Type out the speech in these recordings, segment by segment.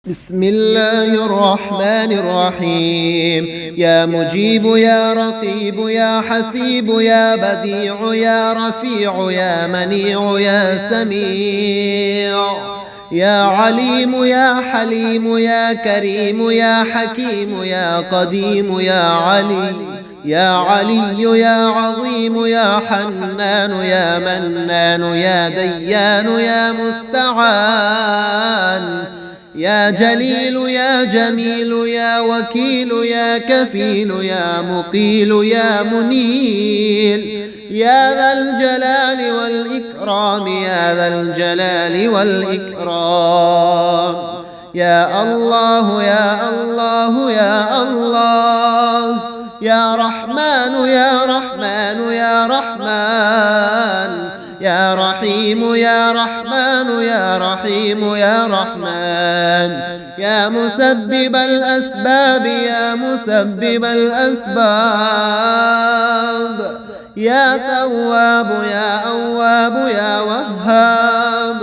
بسم الله الرحمن الرحيم. يا مجيب يا رقيب يا حسيب يا بديع يا رفيع يا منيع يا سميع يا عليم يا حليم يا كريم يا حكيم يا قديم يا علي يا علي يا عظيم يا حنان يا منان يا ديان يا مستعان يا جليل يا جميل يا وكيل يا كفيل يا مقيل يا منيل يا ذا الجلال والإكرام يا ذا الجلال والإكرام. يا الله يا الله يا الله يا رحمن يا رحمن يا رحمن يا رحيم يا رحمن يا رحيم يا رحمن يا مسبب الأسباب يا مسبب الأسباب يا تواب يا أواب يا وهاب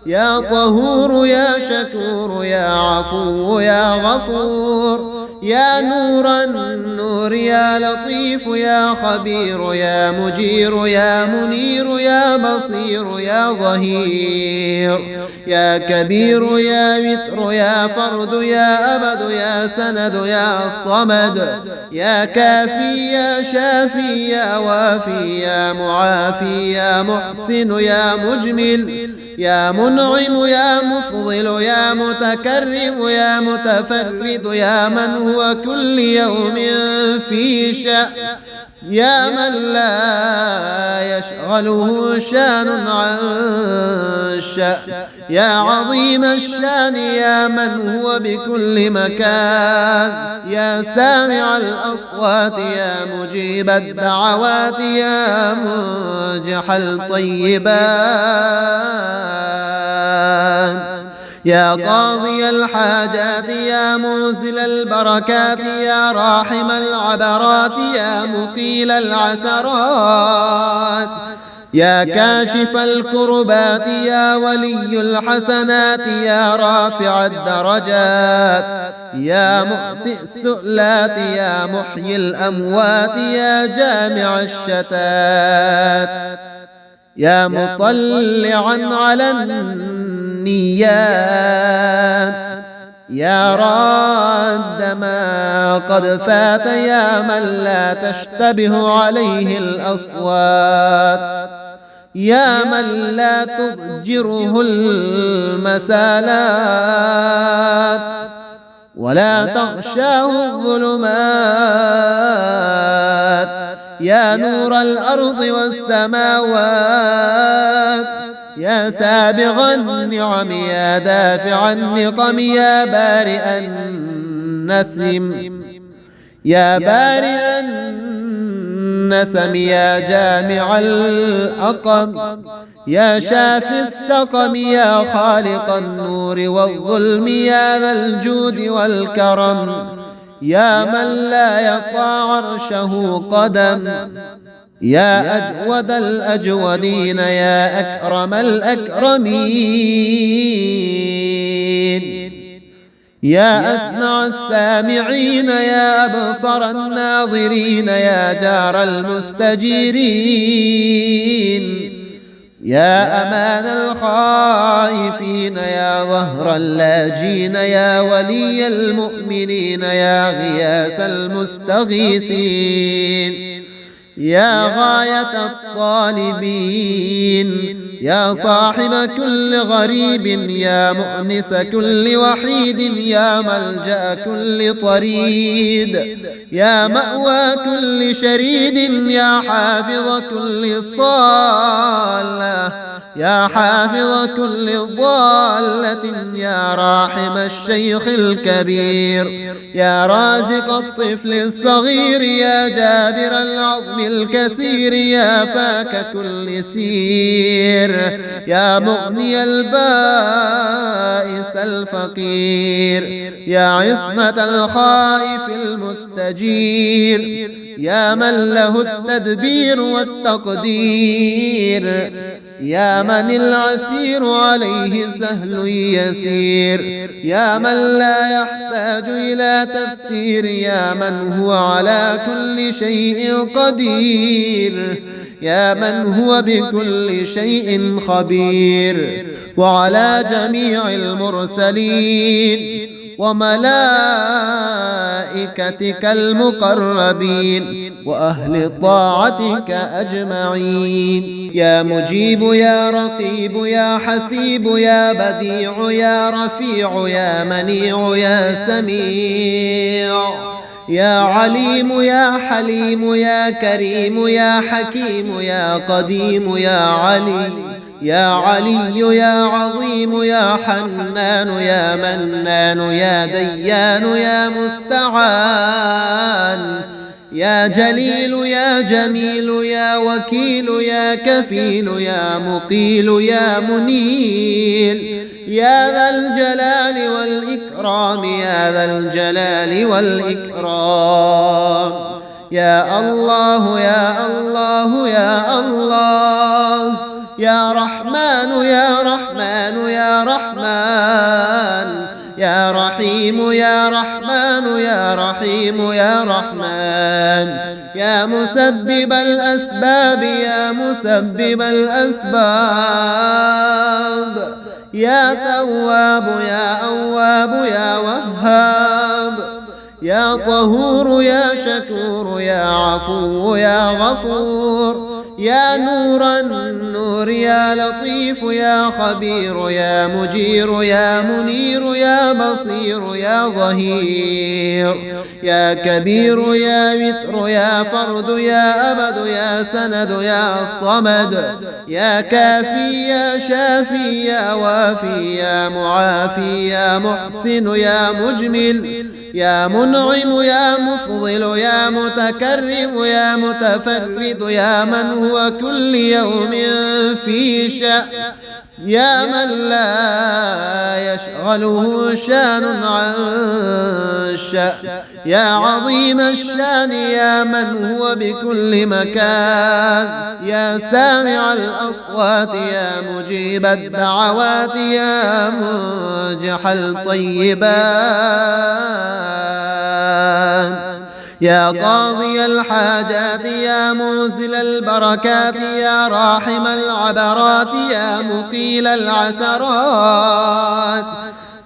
يا طهور يا شكور يا عفو يا غفور يا نور النور يا لطيف يا خبير يا مجير يا منير يا بصير يا ظهير يا كبير يا وتر يا فرد يا أبد يا سند يا صمد يا كافي يا شافي يا وافي يا معافي يا محسن يا مجمل يا منعم يا مفضل يا متكرم يا متفرد يا من هو كل يوم في شأن يا من لا يشغله شان عن شأن يا عظيم الشان يا من هو بكل مكان يا سامع الأصوات يا مجيب الدعوات يا منجح الطيبات يا قاضي الحاجات يا موزل البركات يا راحم العبرات يا مقيل العثرات يا كاشف الكربات يا ولي الحسنات يا رافع الدرجات يا مؤتي السؤلات يا محيي الأموات يا جامع الشتات يا مطلعا على النيات يا راد ما قد فات يا من لا تشتبه عليه الأصوات يا من لا تضجره المسالات ولا تغشاه الظلمات يا نور الأرض والسماوات يا سابغ النعم يا دافع النقم يا بارئ النسم يا بارئ النسم يا جامع الأقم يا شافي السقم يا خالق النور والظلم يا ذا الجود والكرم يا من لا يطع عرشه قدم يا أجود الأجودين يا أكرم الأكرمين يا أسمع السامعين يا أبصر الناظرين يا جار المستجيرين يا أمان الخائفين يا ظهر اللاجين يا ولي المؤمنين يا غياث المستغيثين يا غاية الطالبين يا صاحب كل غريب يا مؤنس كل وحيد يا ملجأ كل طريد يا مأوى كل شريد يا حافظ كل صالة يا حافظ كل ضالة يا راحم الشيخ الكبير يا رازق الطفل الصغير يا جابر العظم الكثير يا فاك كل سير يا مغني البائس الفقير يا عصمة الخائف المستجير يا من له التدبير والتقدير يا من العسير عليه سهل يسير، يا من لا يحتاج إلى تفسير، يا من هو على كل شيء قدير، يا من هو بكل شيء خبير. وعلى جميع المرسلين وملائكتك المقربين وأهل طاعتك أجمعين. يا مجيب يا رقيب يا حسيب يا بديع يا رفيع يا منيع يا سميع، يا عليم يا حليم يا كريم يا حكيم يا قديم يا علي، يا علي يا عظيم يا حنان يا منان يا ديان يا مستعان، يا جليل يا جميل يا وكيل يا كفيل يا مقيل يا منيل، يا ذا الجلال والإكرام يا ذا الجلال والإكرام. يا الله يا الله يا الله، يا رحمن يا رحمن يا رحمن، يا رحيم يا رحمن يا رحيم يا رحمن، يا مسبب الأسباب يا مسبب الأسباب، يا تواب يا أواب يا وهاب، يا طهور يا شكور يا عفو يا غفور، يا نور النور يا لطيف يا خبير يا مجير يا منير يا بصير يا ظهير، يا كبير يا وتر يا فرد يا أبد يا سند يا صمد، يا كافي يا شافي يا وافي يا معافي يا محسن يا مجمل، يا منعم يا مفضل يا متكرم يا متفرد، يا من هو كل يوم في شأن، يا من لا يشغله شان عن شأن، يا عظيم الشان يا من هو بكل مكان، يا سامع الأصوات يا مجيب الدعوات يا منجح الطيبات، يا قاضي الحاجات يا موزل البركات، يا راحم العبرات يا مقيل العثرات،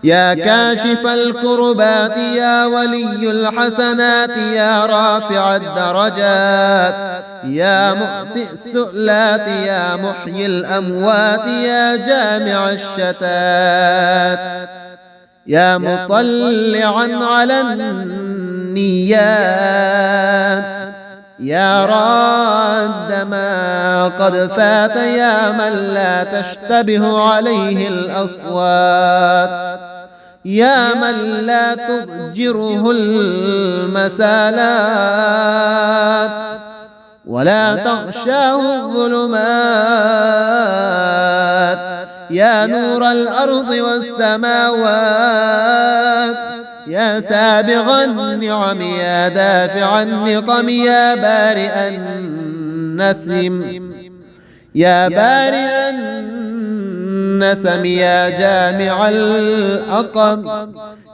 يا كاشف الكربات يا ولي الحسنات، يا رافع الدرجات، يا مؤتي السؤلات يا محيي الأموات، يا جامع الشتات، يا مطلعا على النيات، يا راد ما قد فات، يا من لا تشتبه عليه الأصوات، يا من لا تضجره المسالات ولا تغشاه الظلمات، يا نور الأرض والسماوات، يا سابغ النعم يا دافع النقم، يا بارئ النسم يا بارئ النسم، يا جامع الأقم،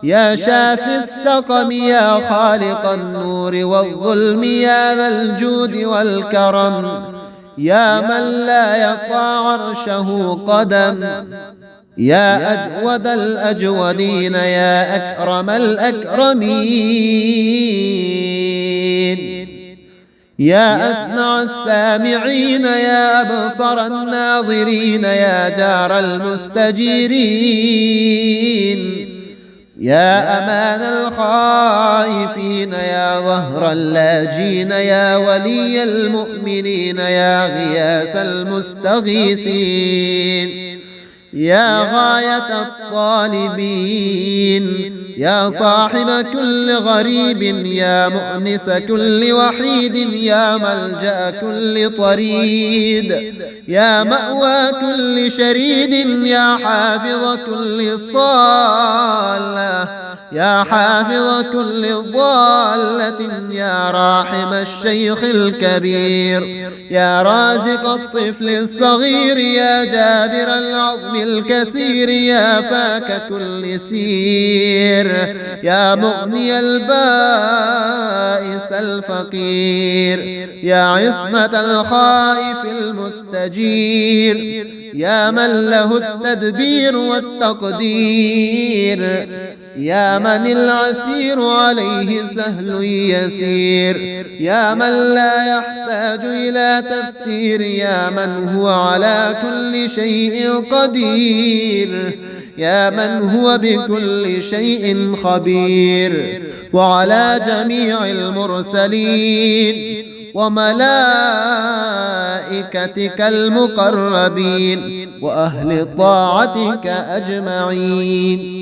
يا شافي السقم، يا خالق النور والظلم، يا ذا الجود والكرم، يا من لا يطع عرشه قدم، يا أجود الأجودين يا أكرم الأكرمين، يا أسمع السامعين يا أبصر الناظرين، يا جار المستجيرين، يا أمان الخائفين، يا ظهر اللاجين، يا ولي المؤمنين، يا غياث المستغيثين، يا غاية الطالبين، يا صاحب كل غريب، يا مؤنس كل وحيد، يا ملجأ كل طريد، يا مأوى كل شريد، يا حافظ كل صالة، يا حافظ كل ضالة يا راحم الشيخ الكبير يا رازق الطفل الصغير يا جابر العظم الكسير يا فاك كل سير يا مغني البائس الفقير يا عصمة الخائف المستجير يا من له التدبير والتقدير يا من العسير عليه سهل يسير يا من لا يحتاج إلى تفسير يا من هو على كل شيء قدير يا من هو بكل شيء خبير وعلى جميع المرسلين وملائكتك المقربين وأهل طاعتك أجمعين.